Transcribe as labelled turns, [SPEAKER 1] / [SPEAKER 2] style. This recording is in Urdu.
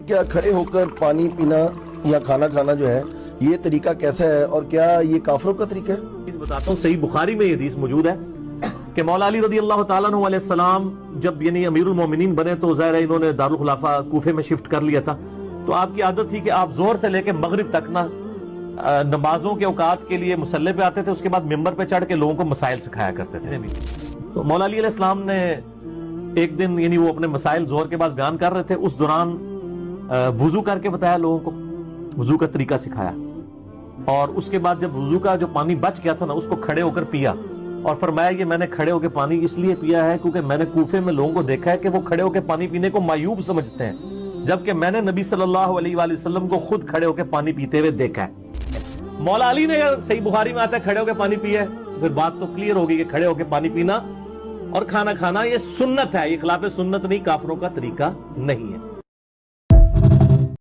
[SPEAKER 1] کیا کھڑے ہو کر پانی پینا یا کھانا کھانا جو ہے یہ طریقہ کیسا ہے اور کیا یہ کافروں کا طریقہ ہے؟
[SPEAKER 2] بتاتا ہوں، صحیح بخاری میں یہ حدیث موجود ہے کہ مولا علی رضی اللہ تعالیٰ عنہ علیہ السلام جب یعنی امیر المومنین بنے تو ظاہر ہے انہوں نے دارالخلافہ کوفے میں شفٹ کر لیا تھا، تو آپ کی عادت تھی کہ آپ زور سے لے کے مغرب تک نا نمازوں کے اوقات کے لیے مصلی پہ آتے تھے، اس کے بعد ممبر پہ چڑھ کے لوگوں کو مسائل سکھایا کرتے تھے۔ تو مولا علی علیہ السلام نے ایک دن یعنی وہ اپنے مسائل زور کے بعد بیان کر رہے تھے، اس دوران وضو کر کے بتایا لوگوں کو، وضو کا طریقہ سکھایا، اور اس کے بعد جب وضو کا جو پانی بچ گیا تھا نا اس کو کھڑے ہو کر پیا، اور فرمایا یہ میں نے کھڑے ہو کے پانی اس لیے پیا ہے کیونکہ میں نے کوفے میں لوگوں کو دیکھا ہے کہ وہ کھڑے ہو کے پانی پینے کو معیوب سمجھتے ہیں، جبکہ میں نے نبی صلی اللہ علیہ وآلہ وسلم کو خود کھڑے ہو کے پانی پیتے ہوئے دیکھا ہے۔ مولا علی نے صحیح بخاری میں آتا ہے کھڑے ہو کے پانی پیا ہے، پھر بات تو کلیئر ہوگی کہ کھڑے ہو کے پانی پینا اور کھانا کھانا یہ سنت ہے، یہ خلاف سنت نہیں، کافروں کا طریقہ نہیں ہے۔